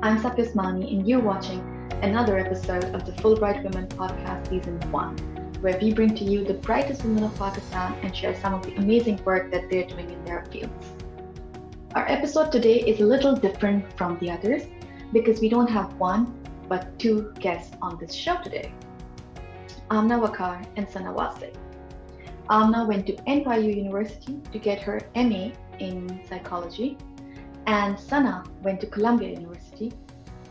I'm Sapyasmani, and you're watching another episode of the Fulbright Women Podcast Season 1, where we bring to you the brightest women of Pakistan and share some of the amazing work that they're doing in their fields. Our episode today is a little different from the others because we don't have one but two guests on this show today, Amna Waqar and Sana Wasiq. Amna went to NYU University to get her MA in psychology, and Sana went to Columbia University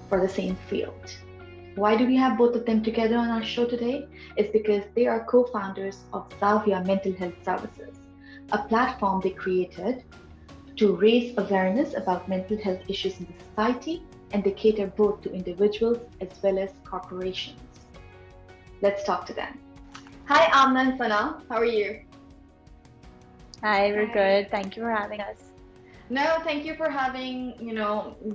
for the same field. Why do we have both of them together on our show today? It's because they are co-founders of Zavia Mental Health Services, a platform they created to raise awareness about mental health issues in the society, and they cater both to individuals as well as corporations. Let's talk to them. Hi Amna and Sana, how are you? Hi, we're Hi. good. Thank you for having us. No, thank you for having,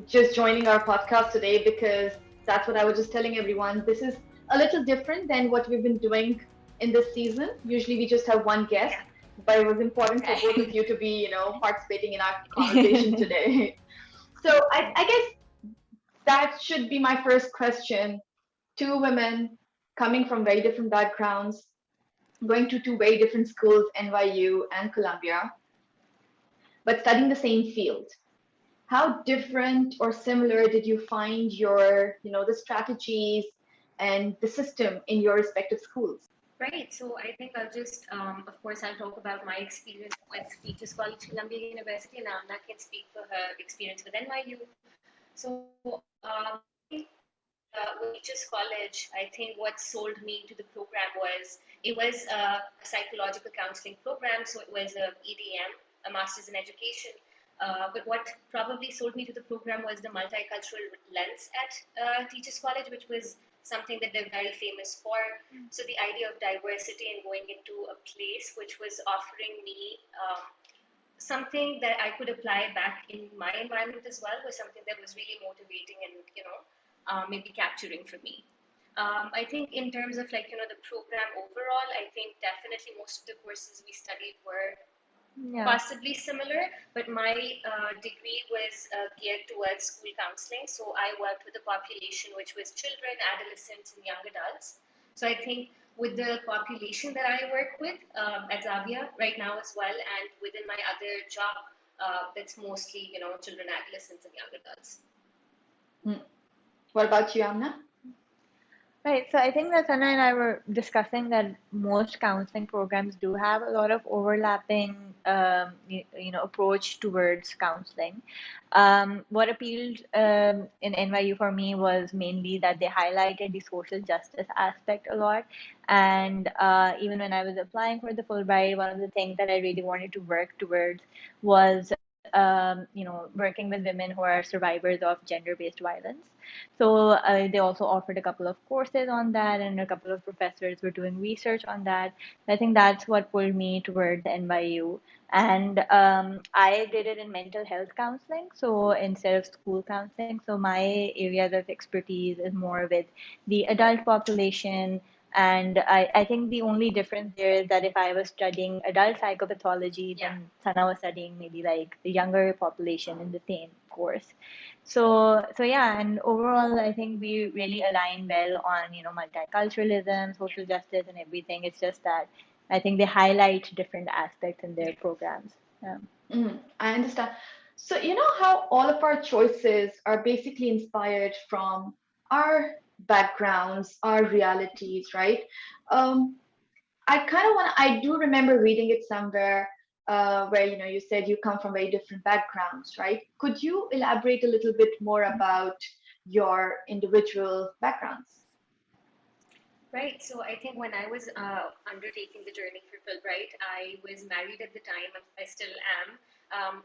just joining our podcast today because that's what I was just telling everyone. This is a little different than what we've been doing in this season. Usually we just have one guest, but it was important for both of you to be, participating in our conversation today. So I guess that should be my first question. Two women coming from very different backgrounds, going to two very different schools, NYU and Columbia, but studying the same field. How different or similar did you find the strategies and the system in your respective schools? Right. So I think I'll just, of course, I'll talk about my experience with Teachers College, Columbia University, and Amna can speak for her experience with NYU. So with Teachers College, I think what sold me to the program was it was a psychological counseling program. So it was a EDM, a Master's in Education. But what probably sold me to the program was the multicultural lens at Teachers College, which was something that they're very famous for. So the idea of diversity and going into a place which was offering me something that I could apply back in my environment as well was something that was really motivating and maybe capturing for me. I think in terms of the program overall, I think definitely most of the courses we studied were possibly similar, but my degree was geared towards school counseling. So I worked with a population which was children, adolescents, and young adults. So I think with the population that I work with at Zavia right now as well, and within my other job, that's mostly children, adolescents, and young adults. What about you, Amna? Right. So I think that Sana and I were discussing that most counseling programs do have a lot of overlapping, approach towards counseling. What appealed in NYU for me was mainly that they highlighted the social justice aspect a lot. And even when I was applying for the Fulbright, one of the things that I really wanted to work towards was, working with women who are survivors of gender-based violence. So they also offered a couple of courses on that, and a couple of professors were doing research on that. I think that's what pulled me towards NYU. And I did it in mental health counseling, so instead of school counseling. So my areas of expertise is more with the adult population. And I think the only difference there is that if I was studying adult psychopathology, then Sana was studying maybe like the younger population in the same course. So yeah, and overall, I think we really align well on, multiculturalism, social justice, and everything. It's just that I think they highlight different aspects in their programs. Yeah. I understand. So, you know how all of our choices are basically inspired from our backgrounds, our realities, right? Um, I do remember reading it somewhere where, you said you come from very different backgrounds, right? Could you elaborate a little bit more about your individual backgrounds? Right. So I think when I was undertaking the journey for Fulbright, I was married at the time. I still am.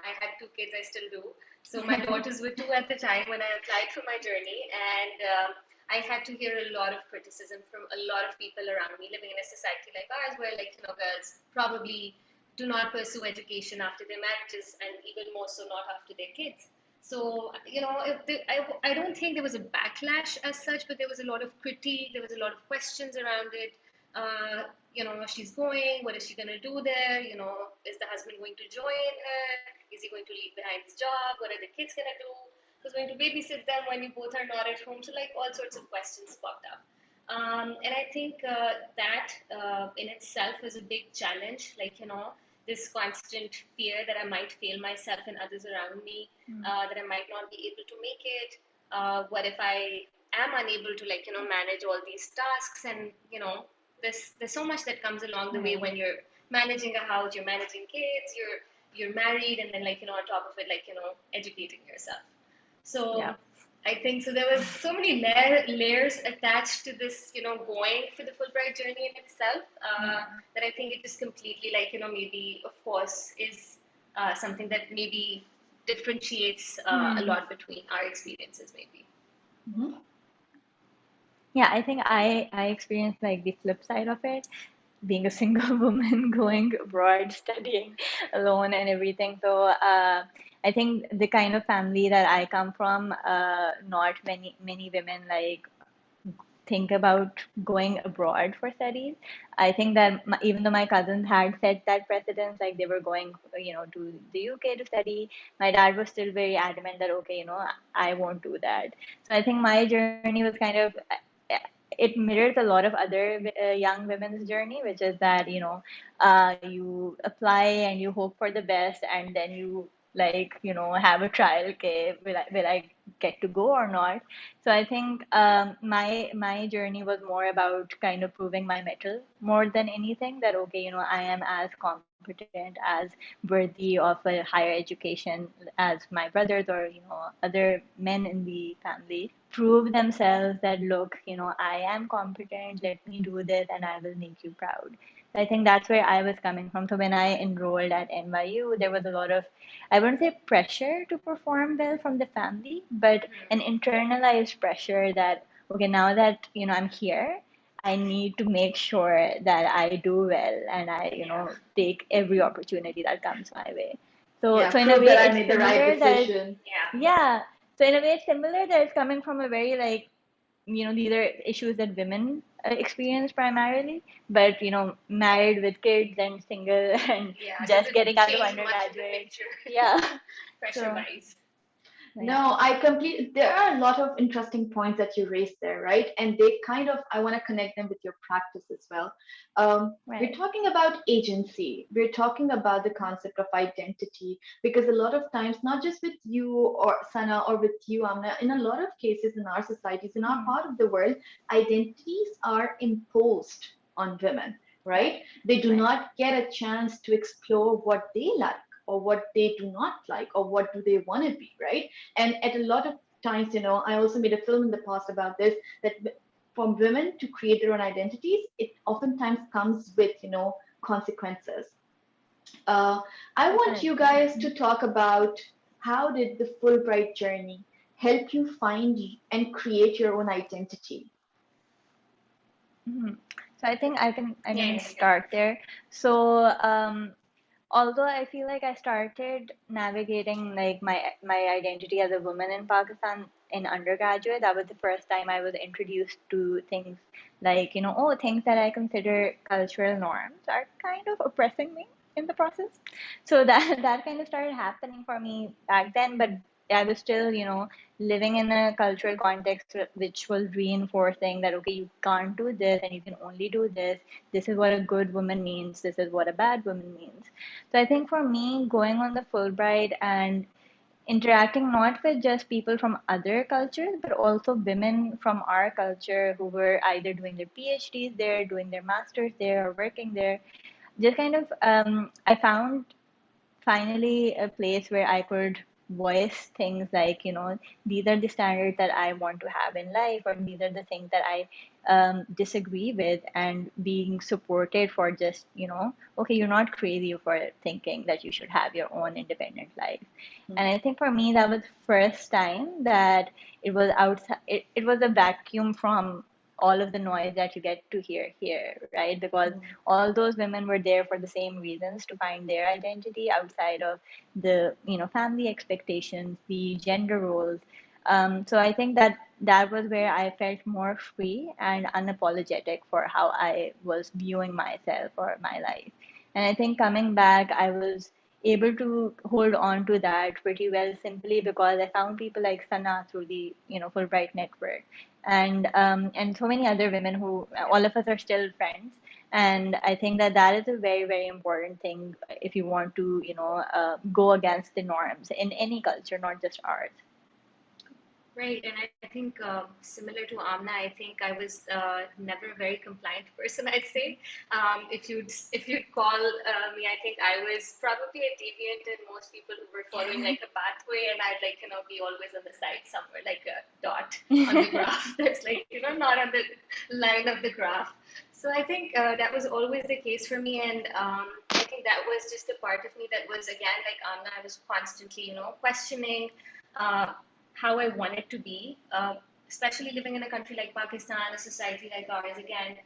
I had two kids. I still do. So my daughters were two at the time when I applied for my journey, and I had to hear a lot of criticism from a lot of people around me living in a society like ours, where girls probably do not pursue education after their marriages, and even more so not after their kids. So, I don't think there was a backlash as such, but there was a lot of critique, there was a lot of questions around it. She's going, what is she going to do there? Is the husband going to join her? Is he going to leave behind his job? What are the kids going to do? who's going to babysit them when you both are not at home? So like all sorts of questions popped up. And I think that in itself is a big challenge. Like, this constant fear that I might fail myself and others around me, that I might not be able to make it. What if I am unable to, like, manage all these tasks? And, there's so much that comes along the way when you're managing a house, you're managing kids, you're married, and then, like, on top of it, like, educating yourself. So Yeah. I think so. There was so many layers attached to this, going for the Fulbright journey in itself, that I think it just completely, like, maybe, of course, is something that maybe differentiates a lot between our experiences, maybe. Mhm. Yeah, I think I experienced like the flip side of it, being a single woman going abroad, studying alone and everything. So I think the kind of family that I come from, not many women like think about going abroad for studies. I think that even though my cousins had set that precedence, like they were going, to the UK to study, my dad was still very adamant that, okay, I won't do that. So I think my journey was kind of, it mirrors a lot of other young women's journey, which is that, you apply and you hope for the best, and then you like, have a trial, okay, will I get to go or not? So I think my journey was more about kind of proving my mettle more than anything, that okay, I am as competent, as worthy of a higher education as my brothers, or other men in the family. Prove themselves that, look, I am competent, let me do this and I will make you proud. So I think that's where I was coming from. So when I enrolled at NYU, there was a lot of, I wouldn't say pressure to perform well from the family, but an internalized pressure that, okay, now that, I'm here, I need to make sure that I do well, and I, Yeah. take every opportunity that comes my way. So, Yeah, so in a prove way, that I it's made the right similar that, decision. Yeah. yeah. So in a way, it's similar that it's coming from a very like, these are issues that women experience primarily, but married with kids and single and Yeah. just Doesn't getting out of change much in the undergraduate. picture, Yeah. pressure So, wise. yeah. No, there are a lot of interesting points that you raised there, right? And they kind of, I want to connect them with your practice as well. We're Right. talking about agency. We're talking about the concept of identity, because a lot of times, not just with you or Sana or with you, Amna, in a lot of cases in our societies, in our Hmm. part of the world, identities are imposed on women, Right. right? They do Right. not get a chance to explore what they like or what they do not like or what do they want to be, right? And at a lot of times, I also made a film in the past about this, that for women to create their own identities, it oftentimes comes with, consequences. uh, I want you Definitely. guys to talk about how did the Fulbright journey help you find and create your own identity. Mhm. So I think I Yeah, can yeah, yeah. start there. So although I feel like I started navigating like my identity as a woman in Pakistan in undergraduate, that was the first time I was introduced to things like, oh, things that I consider cultural norms are kind of oppressing me in the process. So that that kind of started happening for me back then, but I was still, living in a cultural context which was reinforcing that, okay, you can't do this and you can only do this. This is what a good woman means. This is what a bad woman means. So I think for me, going on the Fulbright and interacting not with just people from other cultures, but also women from our culture who were either doing their PhDs there, doing their masters there, or working there, just kind of, I found finally a place where I could voice things like, these are the standards that I want to have in life, or these are the things that I disagree with, and being supported for just, okay, you're not crazy for thinking that you should have your own independent life. And I think for me, that was first time that it was outside, it was a vacuum from all of the noise that you get to hear here, right? Because all those women were there for the same reasons, to find their identity outside of the, family expectations, the gender roles. So I think that that was where I felt more free and unapologetic for how I was viewing myself or my life. And I think coming back, I was able to hold on to that pretty well simply because I found people like Sana through the Fulbright network, and so many other women who all of us are still friends. And I think that that is a very, very important thing if you want to go against the norms in any culture, not just ours. Right, and I think similar to Amna, I think I was never a very compliant person. I'd say if you'd call me, I think I was probably a deviant, and most people who were following like a pathway, and I'd be always on the side somewhere, like a dot on the graph that's like not on the line of the graph. So I think that was always the case for me, and I think that was just a part of me that was again like Amna. I was constantly questioning. Uh, how I want it to be, especially living in a country like Pakistan, a society like ours, again,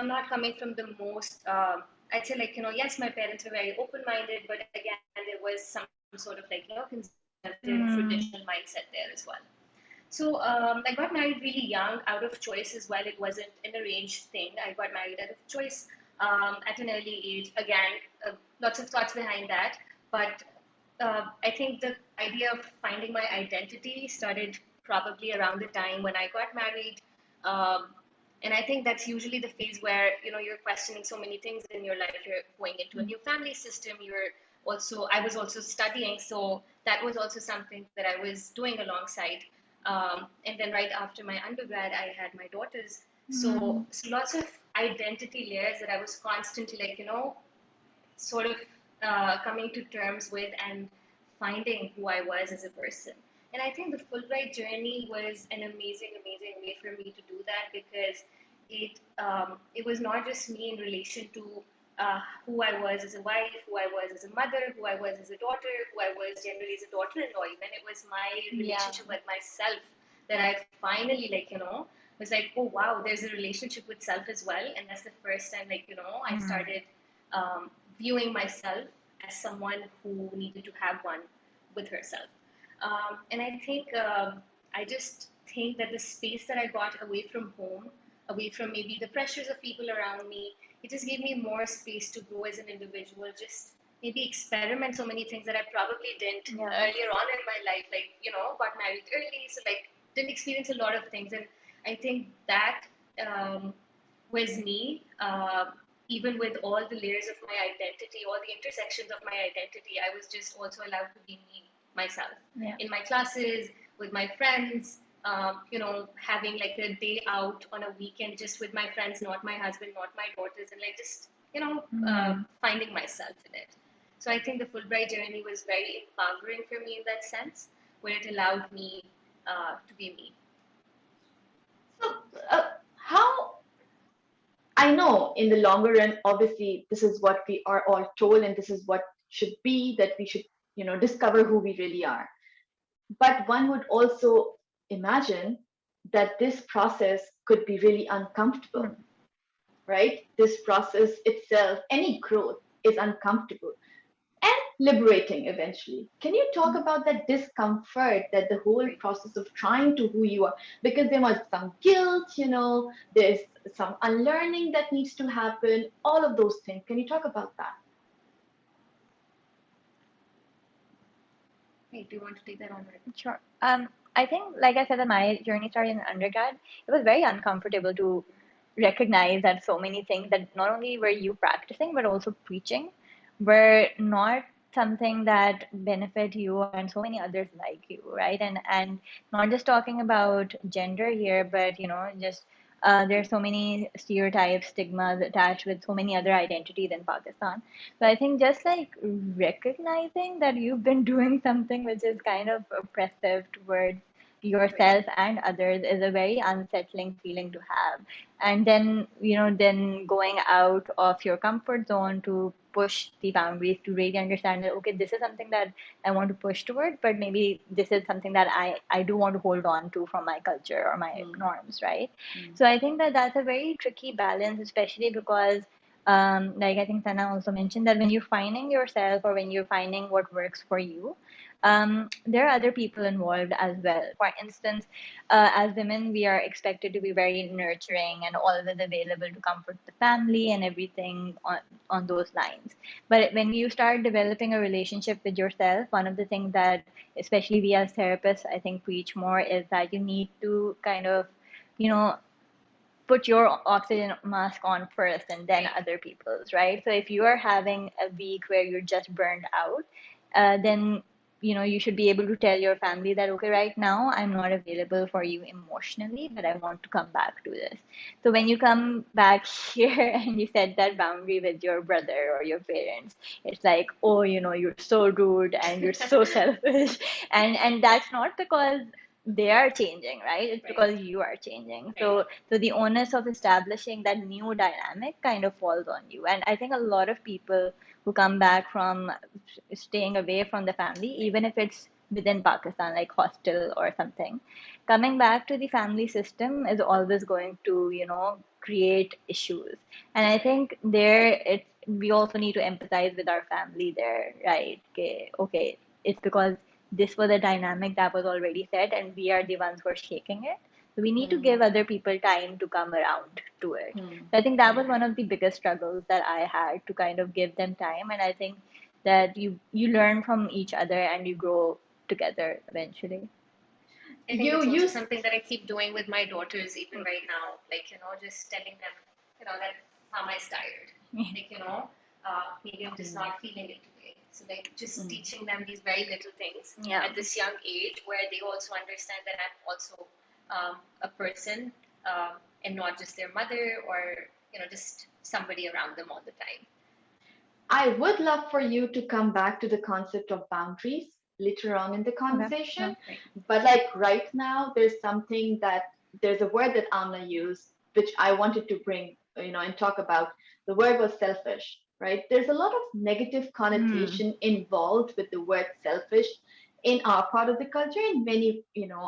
not coming from the most, I'd say yes, my parents were very open-minded, but again, there was some sort of conservative, traditional mindset there as well. So I got married really young, out of choice as well. It wasn't an arranged thing. I got married out of choice at an early age. Again, lots of thoughts behind that. But I think the idea of finding my identity started probably around the time when I got married. Um, and I think that's usually the phase where you're questioning so many things in your life. You're going into a new family system. I was also studying, so that was also something that I was doing alongside. And then right after my undergrad, I had my daughters. So lots of identity layers that I was constantly sort of coming to terms with and finding who I was as a person. And I think the Fulbright journey was an amazing, amazing way for me to do that because it was not just me in relation to who I was as a wife, who I was as a mother, who I was as a daughter, who I was generally as a daughter-in-law. Even it was my relationship with myself that I finally was like, oh wow, there's a relationship with self as well, and that's the first time I started viewing myself as someone who needed to have one with herself. And I think I just think that the space that I got away from home, away from maybe the pressures of people around me, it just gave me more space to grow as an individual, just maybe experiment so many things that I probably didn't earlier on in my life, got married early, so didn't experience a lot of things. And I think that was me. Even with all the layers of my identity, all the intersections of my identity, I was just also allowed to be me, myself. In my classes, with my friends, having like a day out on a weekend just with my friends, not my husband, not my daughters, and finding myself in it. So I think the Fulbright journey was very empowering for me in that sense, where it allowed me to be me. So, how I know in the longer run, obviously, this is what we are all told, and this is what should be that we should, discover who we really are. But one would also imagine that this process could be really uncomfortable, right? This process itself, any growth is uncomfortable and liberating eventually. Can you talk about that discomfort that the whole process of trying to who you are, because there was some guilt, there's some unlearning that needs to happen, all of those things. Can you talk about that? Hey, do you want to take that on? Sure. I think, like I said, that my journey started in undergrad. It was very uncomfortable to recognize that so many things that not only were you practicing but also preaching were not something that benefit you and so many others like you, right? And not just talking about gender here, but just there's so many stereotypes, stigmas attached with so many other identities in Pakistan. So I think just like recognizing that you've been doing something which is kind of oppressive towards yourself and others is a very unsettling feeling to have. And then then going out of your comfort zone to push the boundaries to really understand that, okay, this is something that I want to push toward, but maybe this is something that I do want to hold on to from my culture or my norms, right? So I think that that's a very tricky balance, especially because Like I think Sana also mentioned that when you're finding yourself or when you're finding what works for you, there are other people involved as well. For instance, as women, we are expected to be very nurturing and always available to comfort the family and everything on those lines. But when you start developing a relationship with yourself, one of the things that, especially we as therapists, I think preach more is that you need to kind of, you know, put your oxygen mask on first and then Right. other people's, right? So if you are having a week where you're just burned out, then you should be able to tell your family that, okay, right now I'm not available for you emotionally, but I want to come back to this. So when you come back here and you set that boundary with your brother or your parents, it's like, oh, you're so rude and you're so selfish. And that's not because they are changing, right? It's Right. because you are changing. Right. So the onus of establishing that new dynamic kind of falls on you. And I think a lot of people who come back from staying away from the family, even if it's within Pakistan, like hostel or something, coming back to the family system is always going to, create issues. And I think we also need to empathize with our family there, right? Okay, it's because this was a dynamic that was already set and we are the ones who are shaking it. So we need to give other people time to come around to it. So I think that was one of the biggest struggles that I had, to kind of give them time. And I think that you learn from each other and you grow together eventually. I think You it's also you something that I keep doing with my daughters even right now. Like, just telling them, that Mama is tired. Like, maybe I'm just not feeling it today. So, like, just teaching them these very little things Yeah. at this young age where they also understand that I'm also a person, and not just their mother or, just somebody around them all the time. I would love for you to come back to the concept of boundaries later on in the Okay. Yeah. conversation. Right. But like right now, there's a word that Amna used, which I wanted to bring, and talk about. The word was selfish, right? There's a lot of negative Hmm. connotation involved with the word selfish in our part of the culture, in many,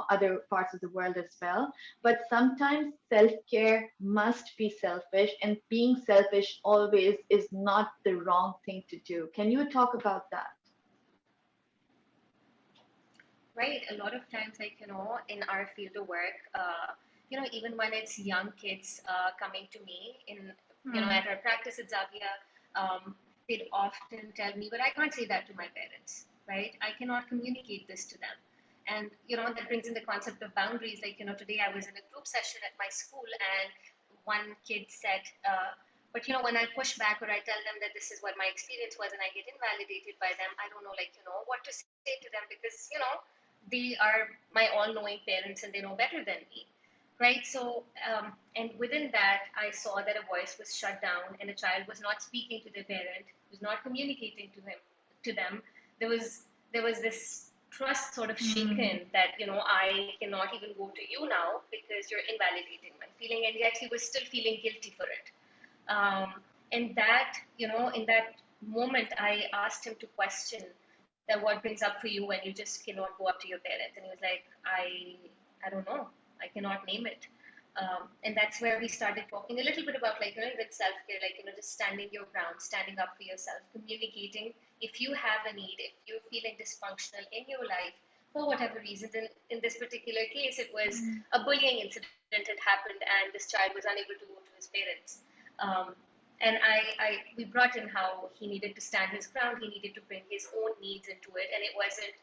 other parts of the world as well. But sometimes self care must be selfish, and being selfish always is not the wrong thing to do. Can you talk about that? Right. A lot of times, like, in our field of work, even when it's young kids coming to me Hmm. at our practice at Zavia, they'd often tell me, but I can't say that to my parents, right? I cannot communicate this to them. And, that brings in the concept of boundaries. Like, today I was in a group session at my school, and one kid said, but, when I push back or I tell them that this is what my experience was and I get invalidated by them, I don't know, like, what to say to them because, they are my all-knowing parents and they know better than me, right? So and within that I saw that a voice was shut down and a child was not speaking to their parent, was not communicating to them. There was this trust sort of Hmm. shaken that I cannot even go to you now because you're invalidating my feeling, and yet he was still feeling guilty for it. And that, in that moment, I asked him to question that what brings up for you when you just cannot go up to your parents. And he was like, I don't know. I cannot name it. And that's where we started talking a little bit about, like, with self care, like, just standing your ground, standing up for yourself, communicating. If you have a need, if you're feeling dysfunctional in your life, for whatever reasons, in this particular case, it was a bullying incident had happened and this child was unable to go to his parents. Um, and we brought in how he needed to stand his ground, he needed to bring his own needs into it, and it wasn't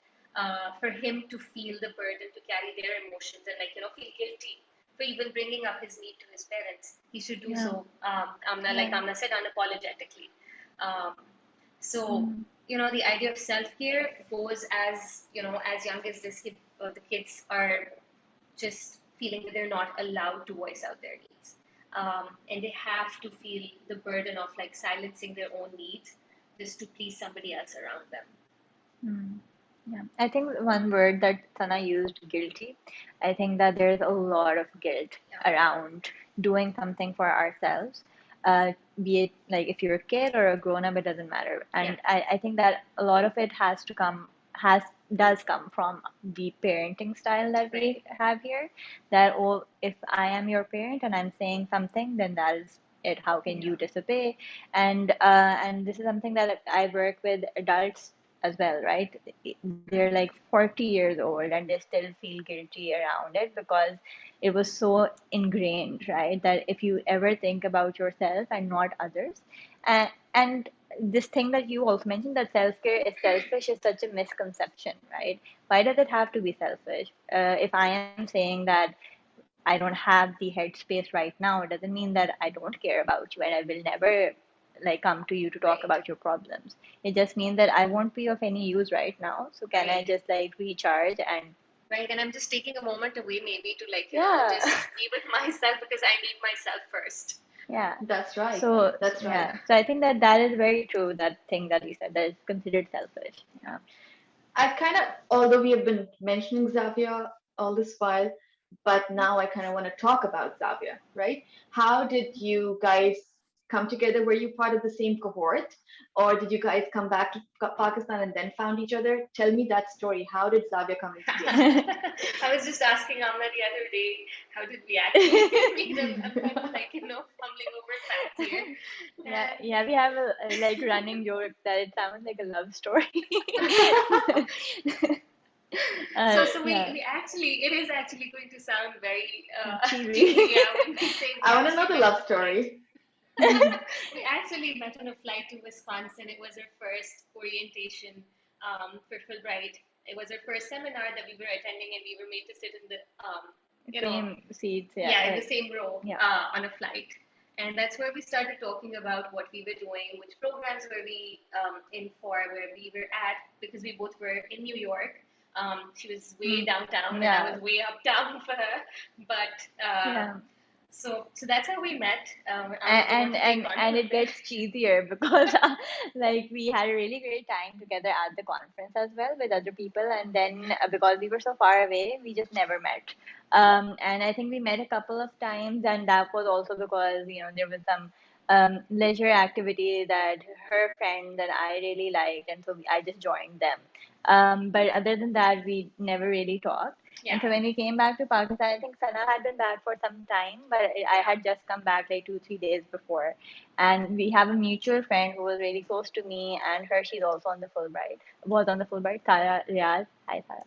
for him to feel the burden to carry their emotions and, like, feel guilty for even bringing up his need to his parents. He should do Yeah. so, Amna, like Yeah. Amna said, unapologetically. Um, so, Hmm. the idea of self-care goes as, as young as the kids are just feeling that they're not allowed to voice out their needs. And they have to feel the burden of, like, silencing their own needs just to please somebody else around them. Hmm. Yeah, I think one word that Sana used, guilty. I think that there's a lot of guilt Yeah. around doing something for ourselves, be it like if you're a kid or a grown up, it doesn't matter. Yeah. And I think that a lot of it does come from the parenting style that Right. we have here. That, oh, if I am your parent and I'm saying something, then that is it? How can Yeah. you disobey? And this is something that I work with adults as well, right? They're like 40 years old and they still feel guilty around it because it was so ingrained, right? That if you ever think about yourself and not others, and this thing that you also mentioned, that self-care is selfish, is such a misconception, right? Why does it have to be selfish? If I am saying that I don't have the headspace right now, it doesn't mean that I don't care about you and I will never like come to you to talk Right. about your problems. It just means that I won't be of any use right now. So can I Right. just like recharge and Right. And I'm just taking a moment away, maybe to like, yeah, just be with myself because I need myself first. yeah. That's right. So That's right. yeah, so I think that that is very true. That thing that you said, that is considered selfish. Yeah. I kind of, although we have been mentioning Xavier all this while, but now I kind of want to talk about Xavier, right? How did you guys come together? Were you part of the same cohort, or did you guys come back to Pakistan and then found each other? Tell me that story. How did Xavier come into being? I was just asking Amna the other day, how did we actually meet? I'm kind of like, fumbling over facts here. Yeah, And yeah, we have a like running joke that it sounds like a love story. so Yeah, we actually, it is actually going to sound very cheesy. cheesy, yeah, when we say we I want to know actually the met on love a flight. story. We actually met on a flight to Wisconsin. It was our first orientation for Fulbright. It was our first seminar that we were attending, and we were made to sit in the, Same seats, yeah, yeah, in the same row yeah. on a flight. And that's where we started talking about what we were doing, which programs were we in for, where we were at, because we both were in New York. She was way Mm, downtown, and I yeah, was way uptown for her. But yeah. so that's how we met. and Do you want and to take and, on and from it there? gets cheesier because like we had a really great time together at the conference as well with other people, and then because we were so far away we just never met. And I think we met a couple of times, and that was also because there was some leisure activity that her friends and I really liked, and so I just joined them. But other than that, we never really talked. Yeah, And so when we came back to Pakistan, I think Sana had been back for some time, but I yeah. had just come back like 2, 3 days before. And we have a mutual friend who was really close to me and her. She's also on the Fulbright, was on the Fulbright, Tara Riaz. Hi, Tara.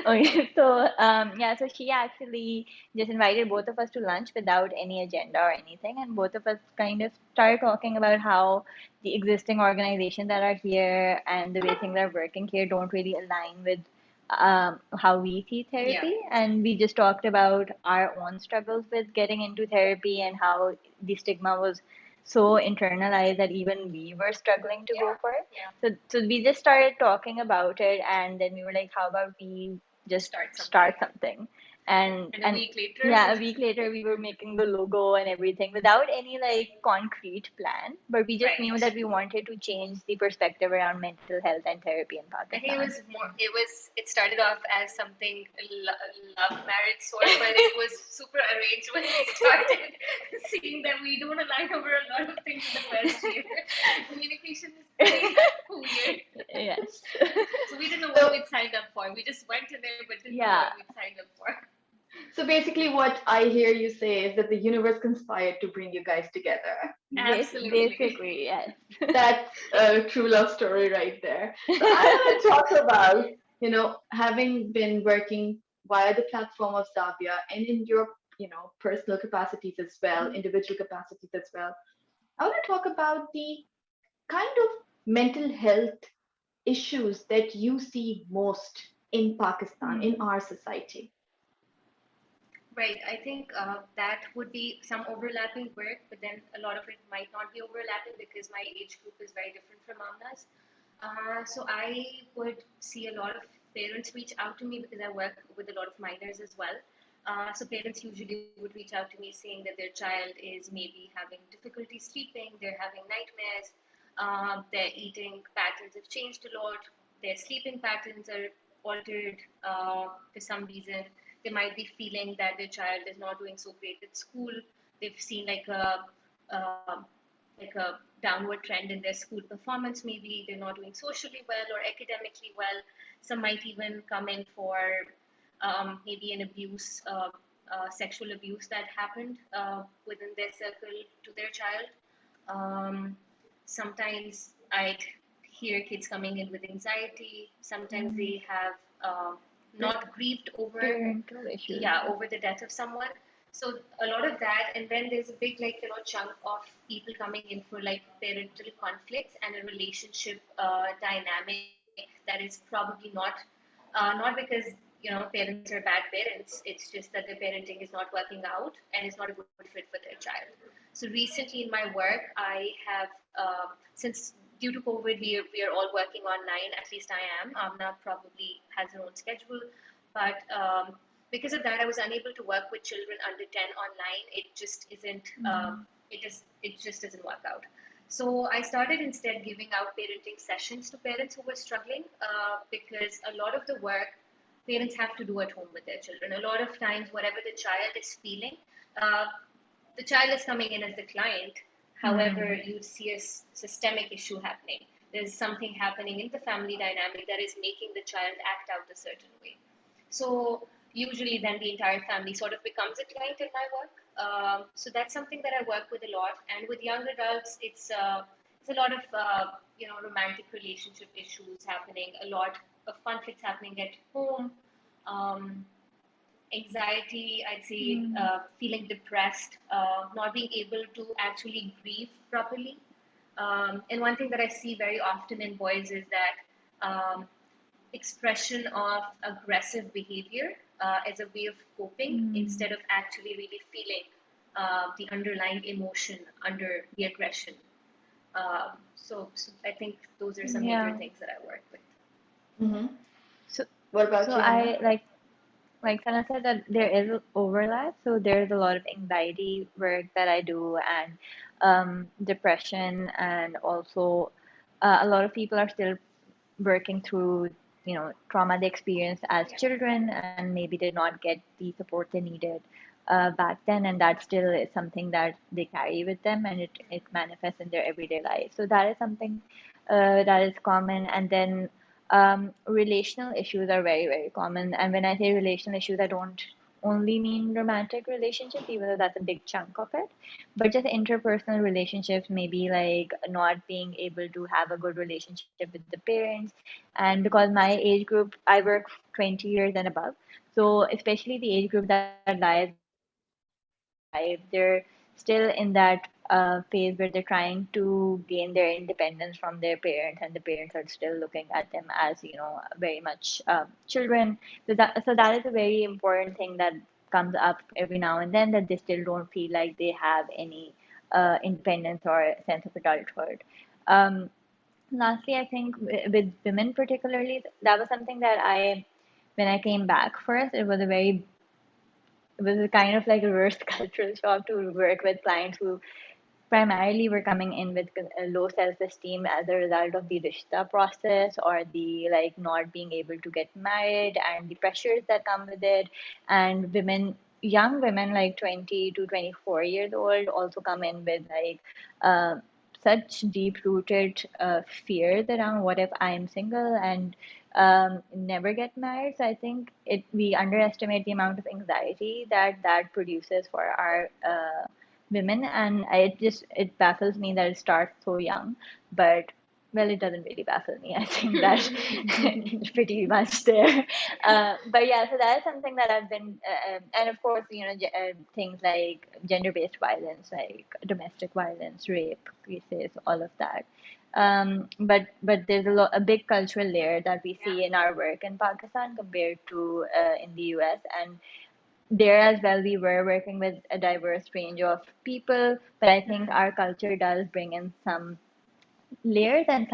Okay, so yeah, so she actually just invited both of us to lunch without any agenda or anything, and both of us kind of started talking about how the existing organizations that are here and the way things are working here don't really align with how we see Yeah, therapy. And we just talked about our own struggles with getting into therapy and how the stigma was so internalized that even we were struggling to go yeah, for it. yeah. So we just started talking about it, and then we were like, how about we just Start something. start something? And And a and week later, yeah, a week later we were making the logo and everything without any like concrete plan, but we just knew right. that we wanted to change the perspective around mental health and therapy in I think Pakistan. it started off as something love marriage sort, but it was super arranged when we started seeing that we don't align over a lot of things in the first year. Communication is very weird. Yes. So we didn't know what So, we'd signed up for. We just went in there but didn't know what Yeah, we'd signed up for. so basically, what I hear you say is that the universe conspired to bring you guys together. Absolutely. basically, yes. That's a true love story right there. So I want to talk about, having been working via the platform of Zavia and in your, personal capacities as well, individual capacities as well. I want to talk about the kind of mental health issues that you see most in Pakistan, in Hmm. our society. Right. I think that would be some overlapping work, but then a lot of it might not be overlapping because my age group is very different from Amna's. So I would see a lot of parents reach out to me because I work with a lot of minors as well. So parents usually would reach out to me saying that their child is maybe having difficulty sleeping, they're having nightmares, their eating patterns have changed a lot, their sleeping patterns are altered for some reason. They might be feeling that their child is not doing so great at school. They've seen uh, like a downward trend in their school performance. Maybe they're not doing socially well or academically well. Some might even come in for maybe an abuse sexual abuse that happened within their circle to their child. Um, Sometimes I'd hear kids coming in with anxiety. Sometimes Mm. they have not grieved over, Parental issues. yeah, over the death of someone. So a lot of that, and then there's a big, like, chunk of people coming in for like parental conflicts and a relationship dynamic that is probably not because parents are bad parents. It's just that their parenting is not working out and is not a good fit for their child. So recently in my work, I have since due to COVID, we are all working online. At least I am. Amna probably has her own schedule, but because of that, I was unable to work with children under 10 online. It just isn't. It just doesn't work out. So I started instead giving out parenting sessions to parents who were struggling because a lot of the work parents have to do at home with their children. A lot of times, whatever the child is feeling, uh, the child is coming in as the client. However, Mm. you see a systemic issue happening. There's something happening in the family dynamic that is making the child act out a certain way. So usually then the entire family sort of becomes a client in my work. So that's something that I work with a lot. And with young adults, it's a lot of romantic relationship issues happening, a lot of conflicts happening at home, um, anxiety, I'd say, Mm. feeling depressed, not being able to actually grieve properly. And one thing that I see very often in boys is that expression of aggressive behavior as a way of coping Mm. instead of actually really feeling the underlying emotion under the aggression. So I think those are some major Yeah. things that I work with. Mm-hmm. So, What so about you, Amna? I like Sana said that there is overlap. So there's a lot of anxiety work that I do, and depression, and also a lot of people are still working through trauma they experienced as Yeah. children, and maybe did not get the support they needed back then, and that still is something that they carry with them, and it manifests in their everyday life. So that is something that is common. And then relational issues are very, very common. And when I say relational issues, I don't only mean romantic relationships, even though that's a big chunk of it, but just interpersonal relationships, maybe like not being able to have a good relationship with the parents. And because my age group, I work 20 years and above, so especially the age group that lies between 18 to 25, they're still in that phase where they're trying to gain their independence from their parents, and the parents are still looking at them as very much children. So that is a very important thing that comes up every now and then, that they still don't feel like they have any independence or sense of adulthood. Um, Lastly, I think with women particularly, that was something that when I came back first, it was a kind of like a reverse cultural shock to work with clients who primarily were coming in with low self-esteem as a result of the rishta process, or the like not being able to get married and the pressures that come with it. And young women like 20 to 24 years old also come in with like uh, such deep-rooted fears around what if I'm single and never get married. So I think we underestimate the amount of anxiety that produces for our women, and it baffles me that it starts so young. But well, it doesn't really baffle me. I think that it's pretty much there. But yeah, so that is something that I've been and of course things like gender-based violence, like domestic violence, rape cases, all of that. But there's a big cultural layer that we Yeah. see in our work in Pakistan compared to in the US. And there as well, we were working with a diverse range of people, but I think our culture does bring in some layers and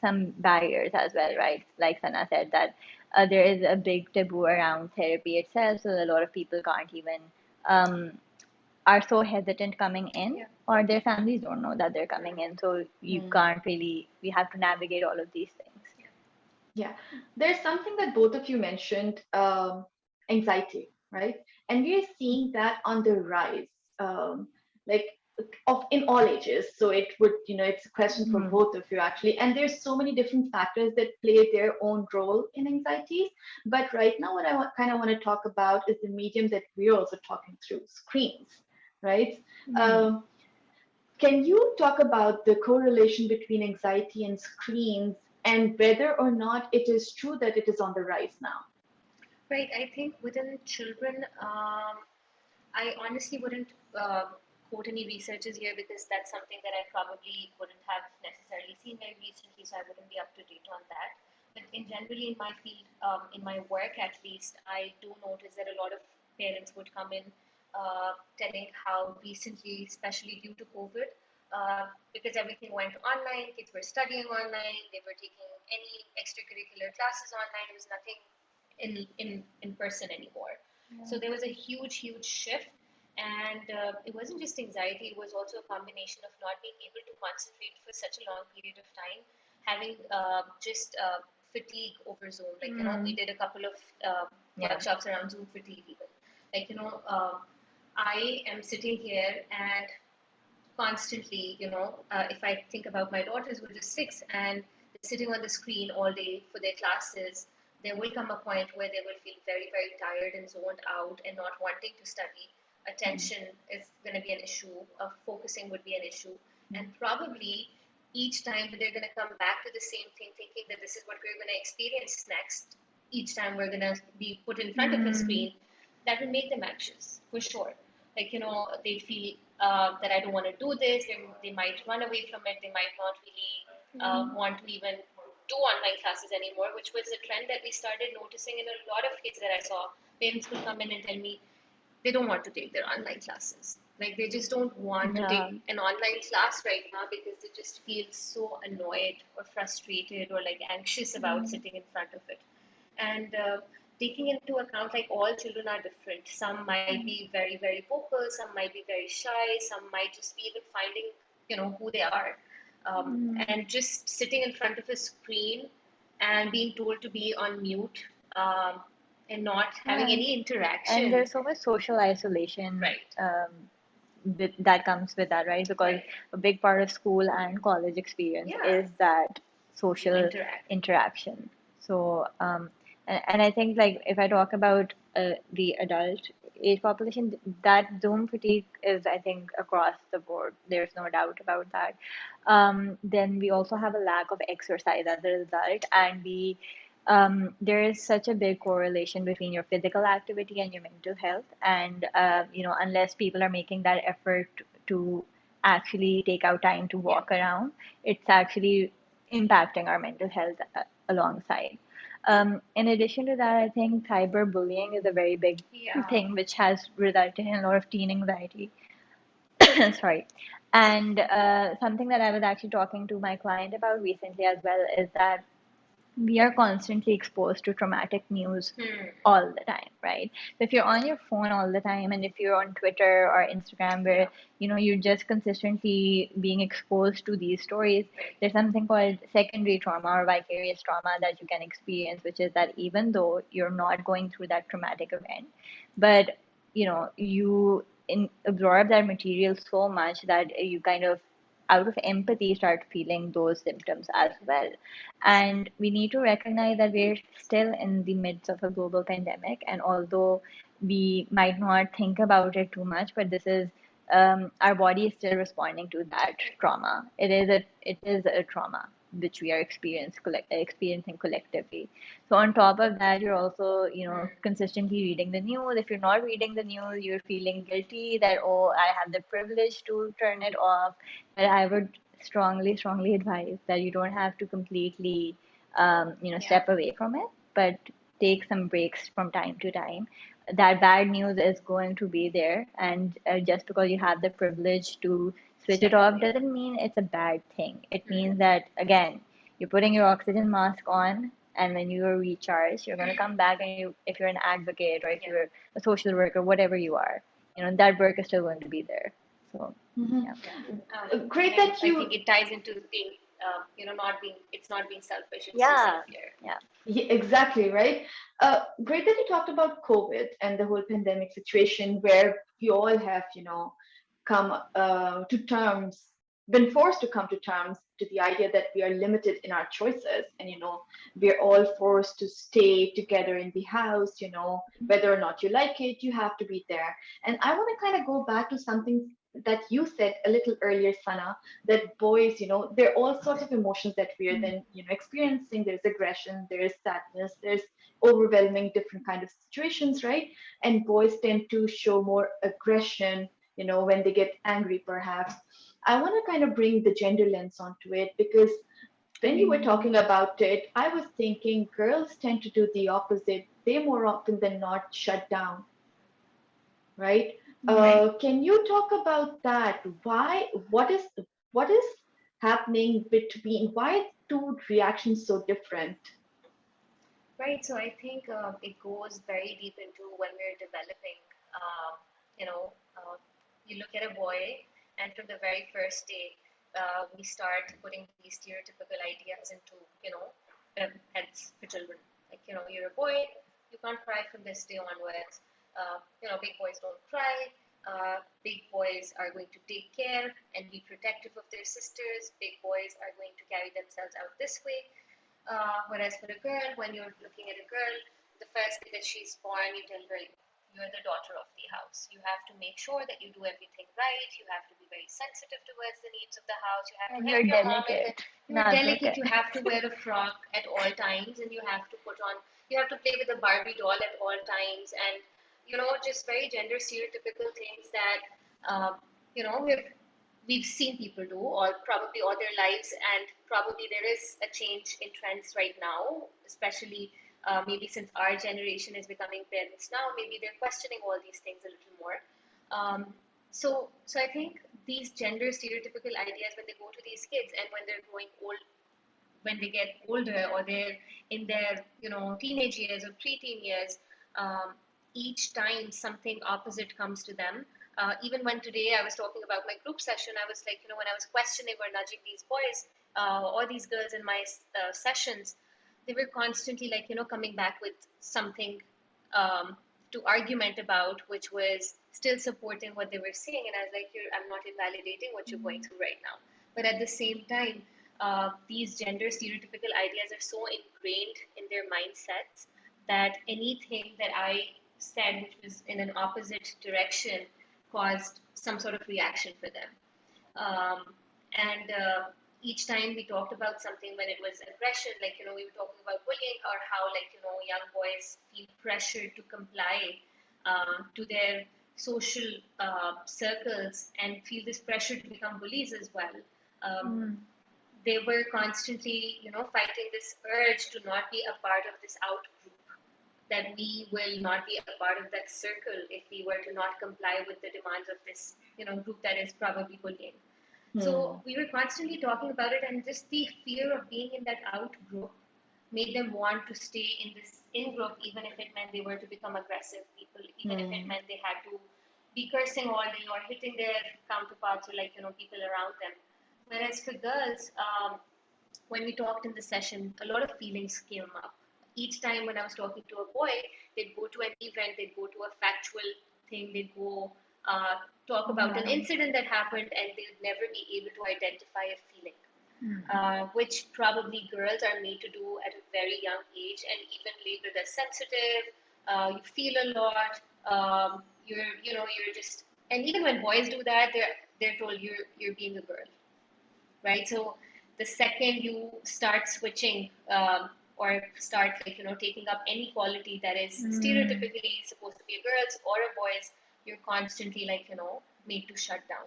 some barriers as well, right? Like Sana said, that there is a big taboo around therapy itself, so a lot of people can't even um, are so hesitant coming in, Yeah. or their families don't know that they're coming in, so you Hmm. can't really, we have to navigate all of these things. Yeah, there's something that both of you mentioned, anxiety, right? And we are seeing that on the rise. Um, like of in all ages. So it would, it's a question for Mhm. both of you actually. And there's so many different factors that play their own role in anxieties. But right now, what I kind of want to talk about is the medium that we're also talking through, screens, right? Mhm. Um, can you talk about the correlation between anxiety and screens and whether or not it is true that it is on the rise now? Right. I think within children, I honestly wouldn't quote any researchers here because that's something that I probably wouldn't have necessarily seen very recently, so I wouldn't be up to date on that. But in generally in my field, in my work at least, I do notice that a lot of parents would come in telling how recently, especially due to COVID, because everything went online, kids were studying online, they were taking any extracurricular classes online. There was nothing in person anymore. So there was a huge shift, and it wasn't just anxiety; it was also a combination of not being able to concentrate for such a long period of time, having just fatigue over Zoom. Like we Mm. did a couple of Yeah. workshops around Zoom fatigue, even. Like I am sitting here and constantly, if I think about my daughters who are just 6 and they're sitting on the screen all day for their classes, there will come a point where they will feel very tired and zoned out and not wanting to study. Attention is going to be an issue, focusing would be an issue, and probably each time they're going to come back to the same thing, thinking that this is what we're going to experience next. Each time we're going to be put in front of a Mm. screen, that will make them anxious for sure. Like they feel that I don't want to do this. They might run away from it. They might not really want to even do online classes anymore, which was a trend that we started noticing in a lot of kids that I saw. Parents would come in and tell me they don't want to take their online classes. Like they just don't want to Yeah. take an online class right now because they just feel so annoyed or frustrated or like anxious about Mm. sitting in front of it. And taking into account like all children are different. Some might be very vocal, some might be very shy, some might just be even finding who they are. Mm. And just sitting in front of a screen and being told to be on mute, and not having Yeah. any And interaction. there's so much social isolation Right, that comes with that, right? Because right. a big part of school and college experience Yeah, is that you social interact. interaction. So, and I think like if I talk about the adult age population, that Zoom fatigue is, I think, across the board. There's no doubt about that. Then we also have a lack of exercise as a result, and there is such a big correlation between your physical activity and your mental health. And, unless people are making that effort to actually take out time to Yeah, walk around, it's actually impacting our mental health alongside. In addition to that, I think cyberbullying is a very big yeah. thing which has resulted in a lot of teen anxiety. Sorry. And something that I was actually talking to my client about recently as well is that we are constantly exposed to traumatic news Hmm. all the time, right? So if you're on your phone all the time, and if you're on Twitter or Instagram Yeah, where you're just consistently being exposed to these stories, right. there's something called secondary trauma or vicarious trauma that you can experience, which is that even though you're not going through that traumatic event, but you absorb that material so much that you kind of out of empathy start feeling those symptoms as well. And we need to recognize that we're still in the midst of a global pandemic. And although we might not think about it too much, but this is our body is still responding to that trauma. It is a trauma which we are experiencing collectively. So on top of that, you're also, consistently reading the news. If you're not reading the news, you're feeling guilty that, oh, I have the privilege to turn it off. But I would strongly advise that you don't have to completely, Yeah, step away from it, but take some breaks from time to time. That bad news is going to be there, and just because you have the privilege to switch it step off away. doesn't mean it's a bad thing. It Hmm. means that, again, you're putting your oxygen mask on, and when you are recharged, you're going to come back, and if you're an advocate or if Yeah. you're a social worker, whatever you are, that work is still going to be there. So, Mhm. yeah. Yeah. Great And that I think you. it ties into being, not being, it's not being selfish, it's your Yeah, self-care. yeah. Yeah, exactly, right? Great that you talked about COVID and the whole pandemic situation where we all have, come to terms, been forced to come to terms to the idea that we are limited in our choices, and we're all forced to stay together in the house. Whether or not you like it, you have to be there. And I want to kind of go back to something that you said a little earlier, Sana, that boys, there are all sorts of emotions that we're then, experiencing. There's aggression, there's sadness, there's overwhelming different kind of situations, right? And boys tend to show more aggression, when they get angry, perhaps. I want to kind of bring the gender lens onto it, because when you were talking about it, I was thinking girls tend to do the opposite. They more often than not shut down, right? Can you talk about that? Why? What is happening between? Why two reactions so different? Right, so I think it goes very deep into when we're developing. Uh, you know, uh, you look at a boy, and from the very first day, we start putting these stereotypical ideas into, heads for children. Like, you're a boy, you can't cry from this day onwards. Big boys don't cry. Big boys are going to take care and be protective of their sisters. Big boys are going to carry themselves out this way. Whereas for a girl, when you're looking at a girl, the first day that she's born, you tell her you're the daughter of the house. You have to make sure that you do everything right. You have to be very sensitive towards the needs of the house. You have to And help you're your mom. delicate. You're delicate. Nazuka. You have to wear a frock at all times, and you have to you have to play with a Barbie doll at all times, and just very gender stereotypical things that we've seen people do, or probably all their lives, and probably there is a change in trends right now, especially maybe since our generation is becoming parents now, maybe they're questioning all these things a little more. So I think these gender stereotypical ideas, when they go to these kids and when they're growing old, when they get older, or they're in their teenage years or preteen years, um, each time something opposite comes to them. Even when today I was talking about my group session, I was like, when I was questioning or nudging these boys or these girls in my sessions, they were constantly like, coming back with something um, to argument about, which was still supporting what they were saying. And I was like, I'm not invalidating what you're going through right now. But at the same time, these gender stereotypical ideas are so ingrained in their mindsets that anything that I said which was in an opposite direction caused some sort of reaction for them. And each time we talked about something, when it was aggression, like, we were talking about bullying, or how, like, young boys feel pressured to comply to their social circles and feel this pressure to become bullies as well. They were constantly, fighting this urge to not be a part of this out group, that we will not be a part of that circle if we were to not comply with the demands of this, group that is probably bullying. So we were constantly talking about it, and just the fear of being in that out group made them want to stay in this in group, even if it meant they were to become aggressive people, even if it meant they had to be cursing all day or hitting their counterparts, or, like, people around them. Whereas for girls, when we talked in the session, a lot of feelings came up. Each time when I was talking to a boy, they'd go to an event, they'd go to a factual thing, they'd go talk about an incident that happened, and they'd never be able to identify a feeling, which probably girls are made to do at a very young age, and even labeled as sensitive. You feel a lot. You're just, and even when boys do that, they're told you're being a girl, right? So the second you start switching, or start, like, taking up any quality that is stereotypically supposed to be a girl's or a boy's, you're constantly, like, made to shut down.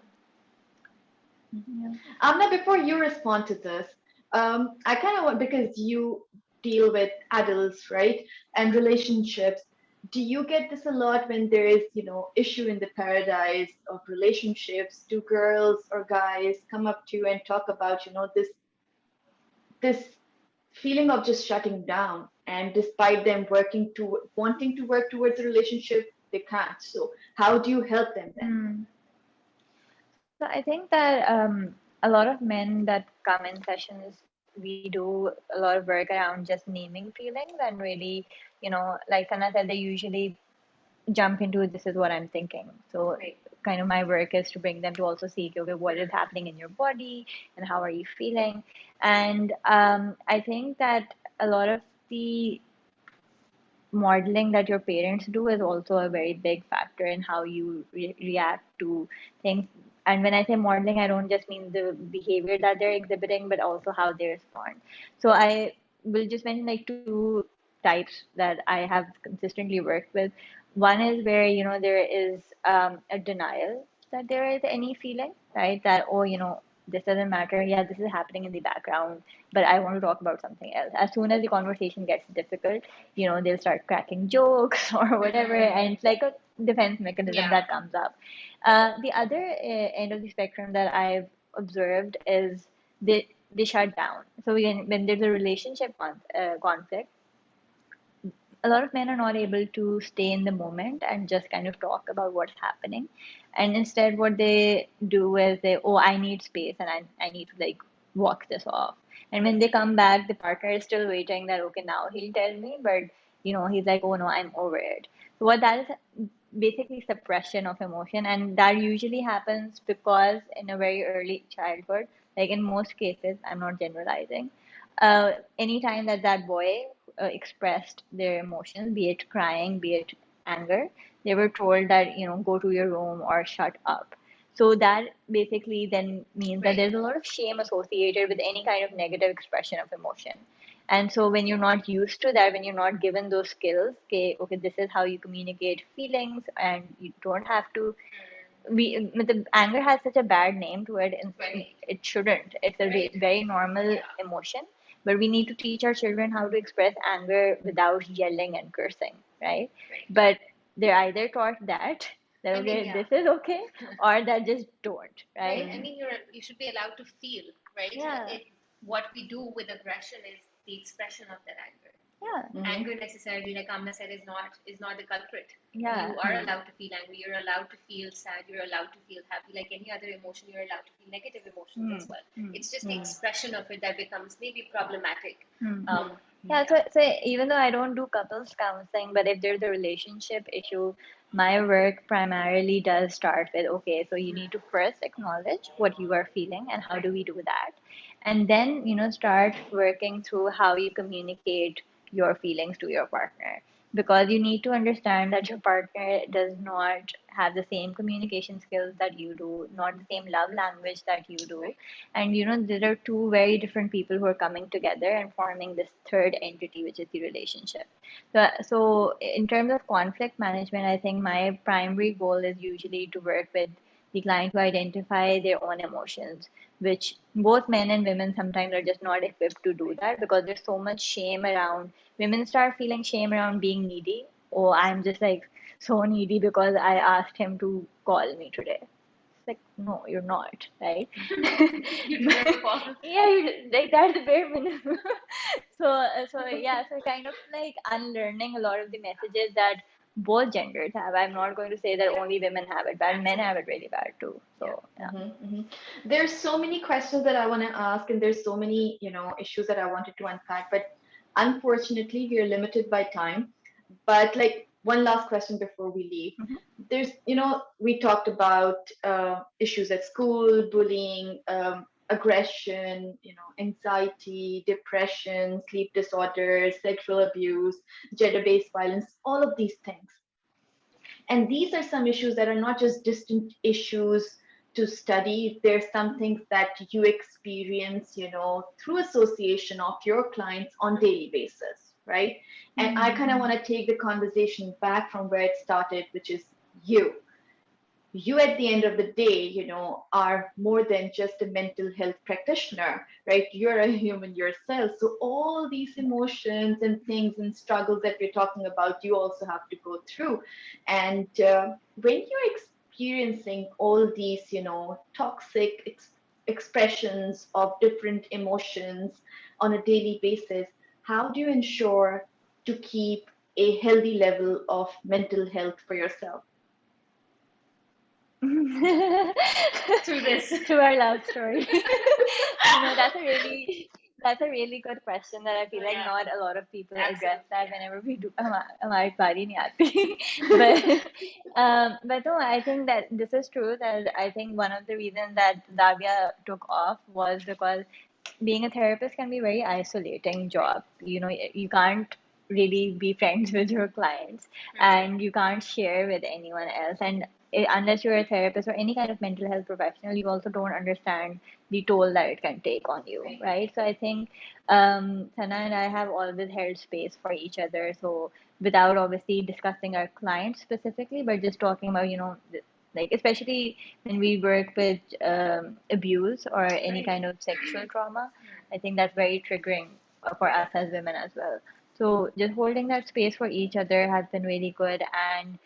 Amna, before you respond to this, I kind of want, because you deal with adults, right, and relationships. Do you get this a lot when there is, issue in the paradise of relationships? Do girls or guys come up to you and talk about, this feeling of just shutting down, and despite them wanting to work towards a relationship, they can't? So how do you help them then? So I think that a lot of men that come in sessions, we do a lot of work around just naming feelings, and really, like Sana said, they usually jump into this is what I'm thinking. So Right. kind of my work is to bring them to also see, okay, what is happening in your body and how are you feeling. And I think that a lot of the modeling that your parents do is also a very big factor in how you react to things. And when I say modeling, I don't just mean the behavior that they're exhibiting, but also how they respond. So I will just mention like two types that I have consistently worked with. One is where, there is a denial that there is any feeling, right? That, oh, this doesn't matter. Yeah, this is happening in the background, but I want to talk about something else. As soon as the conversation gets difficult, they'll start cracking jokes or whatever, and it's like a defense mechanism that comes up. The other end of the spectrum that I've observed is they shut down. So when there's a relationship conflict, a lot of men are not able to stay in the moment and just kind of talk about what's happening. And instead, what they do is oh, I need space and I need to like walk this off. And when they come back, the partner is still waiting that, okay, now he'll tell me, but he's like, oh no, I'm over it. So what that is basically suppression of emotion. And that usually happens because in a very early childhood, like in most cases, I'm not generalizing, anytime that boy expressed their emotions, be it crying, be it anger, they were told that, go to your room or shut up. So that basically then means that there's a lot of shame associated with any kind of negative expression of emotion. And so when you're not used to that, when you're not given those skills, okay, this is how you communicate feelings, and you don't have to the anger has such a bad name to it, and it shouldn't. It's a very normal emotion, but we need to teach our children how to express anger without yelling and cursing, right? But they're either taught that okay, this is okay, or that just don't, right? I mean, you should be allowed to feel, right? What we do with aggression is the expression of that anger. Anger necessarily, like Amna said, is not the culprit. You are allowed to feel angry. You're allowed to feel sad. You're allowed to feel happy. Like any other emotion, you're allowed to feel negative emotions as well. It's just the expression of it that becomes maybe problematic. So even though I don't do couples counseling, but if there's a relationship issue, my work primarily does start with, okay, so you need to first acknowledge what you are feeling and how do we do that? And then, start working through how you communicate your feelings to your partner. Because you need to understand that your partner does not have the same communication skills that you do, not the same love language that you do. And there are two very different people who are coming together and forming this third entity, which is the relationship. So in terms of conflict management, I think my primary goal is usually to work with the client to identify their own emotions, which both men and women sometimes are just not equipped to do that because there's so much shame around. Women start feeling shame around being needy. Oh, I'm just like so needy because I asked him to call me today. It's like, no, you're not, right? You deserve a call. Like that's the bare minimum. So kind of like unlearning a lot of the messages that both genders have. I'm not going to say that only women have it bad, men have it really bad too. So There's so many questions that I want to ask, and there's so many, issues that I wanted to unpack, but unfortunately, we are limited by time. But like one last question before we leave. There's, we talked about issues at school, bullying, aggression, anxiety, depression, sleep disorders, sexual abuse, gender-based violence, all of these things. And these are some issues that are not just distant issues to study. There's some things that you experience, through association of your clients on daily basis, right? And I kind of want to take the conversation back from where it started, which is you. You at the end of the day, are more than just a mental health practitioner, right? You're a human yourself. So all these emotions and things and struggles that we're talking about, you also have to go through. And when you're experiencing all these, toxic expressions of different emotions on a daily basis, how do you ensure to keep a healthy level of mental health for yourself? Through our love story. That's a really That's a really good question that I feel like Yeah, not a lot of people address absolutely. that whenever we do हमारी बारी नहीं आती. But no, I think that this is true that I think one of the reasons that Davia took off was because being a therapist can be very isolating Right. job. You know, you can't really be friends with your clients Hmm. and you can't share with anyone else. And unless you're a therapist or any kind of mental health professional, you also don't understand the toll that it can take on you, Right. right? So I think Sana and I have always held space for each other. So without obviously discussing our clients specifically, but just talking about, like especially when we work with abuse or any Right. kind of sexual trauma, I think that's very triggering for us as women as well. So just holding that space for each other has been really good, and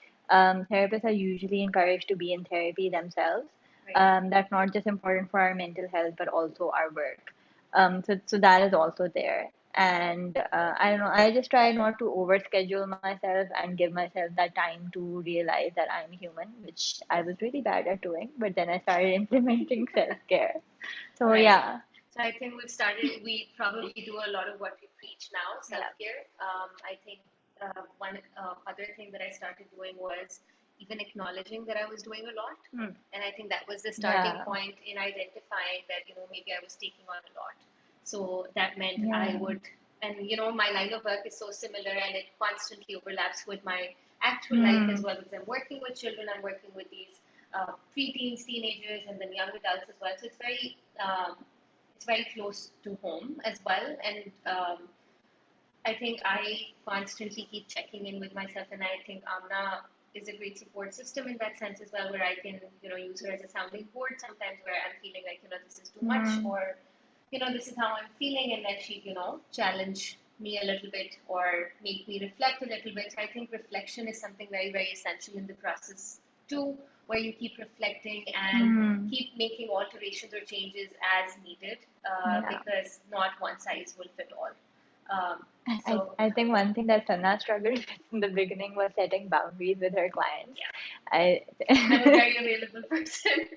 therapists are usually encouraged to be in therapy themselves. Right. That's not just important for our mental health, but also our work. So that is also there. And I don't know, I just try not to overschedule myself and give myself that time to realize that I'm human, which I was really bad at doing. But then I started implementing self-care. So Right. yeah, So I think we probably do a lot of what we preach now, yeah. self-care. I think one other thing that I started doing was even acknowledging that I was doing a lot. Hmm. And I think that was the starting Yeah, point in identifying that, maybe I was taking on a lot. So that meant I yeah. would, and my line of work is so similar and it constantly overlaps with my actual life as Hmm. well because I'm working with children, I'm working with these preteens, teenagers, and then young adults as well. So it's very close to home as well. And I think I constantly keep checking in with myself, and I think Amna is a great support system in that sense as well, where I can, use her as a sounding board sometimes where I'm feeling like, this is too much, Hmm. or, this is how I'm feeling, and then she, challenge me a little bit or make me reflect a little bit. So I think reflection is something very, very essential in the process too, where you keep reflecting and Hmm. keep making alterations or changes as needed, Yeah. because not one size will fit all. Um, I, so I think one thing that Sana struggled with in the beginning was setting boundaries with her clients. yeah, I I'm a very available person.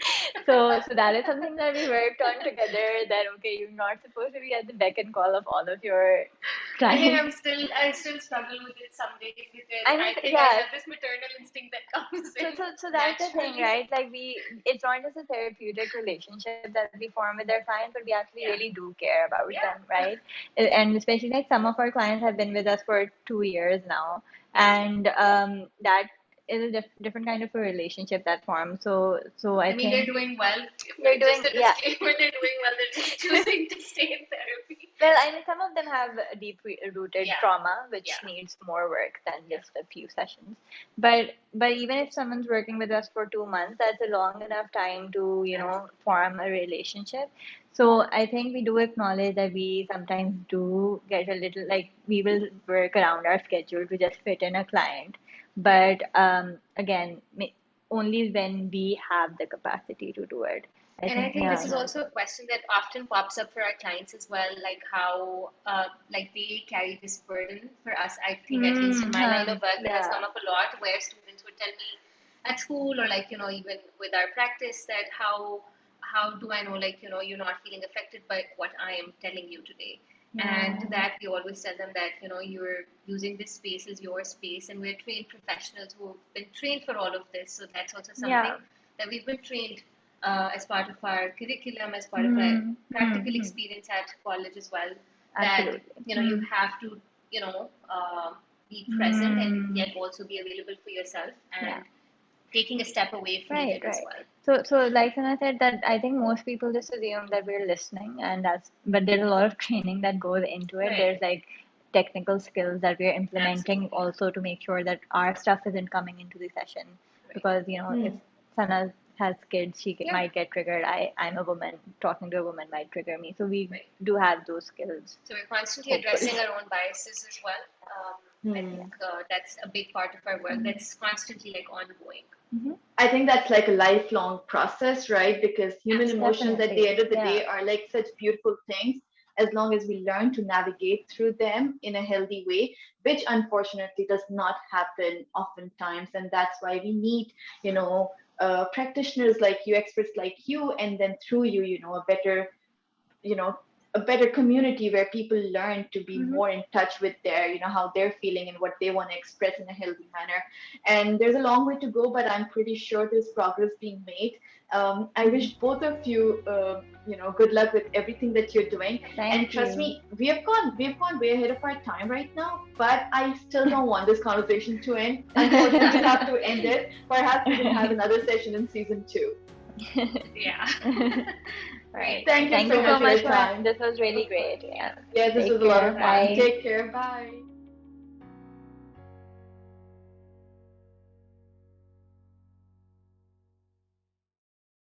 so that is something that we worked on together. That okay, you're not supposed to be at the beck and call of all of your I think clients. I still struggle with it some days because I I mean, think I yeah. have this maternal instinct that comes So, in so, so that's the thing, naturally. right? Like it's not just a therapeutic relationship that we form with our clients, but we actually Yeah, really do care about them, yeah, right? And especially like some of our clients have been with us for 2 years now, yeah. and that is a different kind of a relationship that forms. So I I mean, they're think doing well. they're Just doing, a yeah. disclaimer, they're doing well. They're just choosing to stay in therapy. Well, I mean, some of them have a deep-rooted Yeah, trauma, which yeah, needs more work than yeah. just a few sessions. But even if someone's working with us for 2 months, that's a long enough time to, Absolutely. form a relationship. So I think we do acknowledge that we sometimes do get a little like we will work around our schedule to just fit in a client. But again, only when we have the capacity to do it. I And I think, think this yeah. is also a question that often pops up for our clients as well, like how like they carry this burden for us. I think at least in my line of work, that has come Yeah. up a lot, where students would tell me at school or like even with our practice that how do I know like you're not feeling affected by what I am telling you today. And Yeah. to that, we always tell them that you're using this space as your space, and we're trained professionals who've been trained for all of this. So that's also something Yeah. that we've been trained as part of our curriculum, as part of our Hmm. Hmm. practical Hmm. experience at college as well, that Absolutely. you Hmm. have to you know be present and Hmm. yet also be available for yourself Yeah. and taking a step away if Right, needed as right. well. So like Sana said, that I think most people just assume that we're listening, and but there's a lot of training that goes into it. Right. There's like technical skills that we're implementing Absolutely. also to make sure that our stuff isn't coming into the session Right. because if Hmm. Sana has kids, Yeah. might get triggered. I'm a woman, talking to a woman might trigger me. So we Right. do have those skills, So we're constantly hopefully. addressing our own biases as well. I think Hmm. that's a big part of our work. That's constantly like ongoing. Mm-hmm. I think that's like a lifelong process, right? Because human Absolutely. emotions at the Definitely, end of the yeah. day are like such beautiful things as long as we learn to navigate through them in a healthy way, which unfortunately does not happen oftentimes. And that's why we need, you know, practitioners like you, experts like you, and then through you, a better, you know, a better community where people learn to be Mm-hmm. more in touch with their, how they're feeling and what they want to express in a healthy manner. And there's a long way to go, but I'm pretty sure there's progress being made. I wish both of you, good luck with everything that you're doing. And Thank trust you. me, we've gone way ahead of our time right now, but I still don't want this conversation to end. Unfortunately, we'll have to end it. Perhaps we can have another session in season 2. Yeah. Right. Thank you Thank so you much so for your much for time. this was really Of course, great. yeah. Yeah. Yeah, this Take was a lot care. of fun. Bye. Take care. Bye.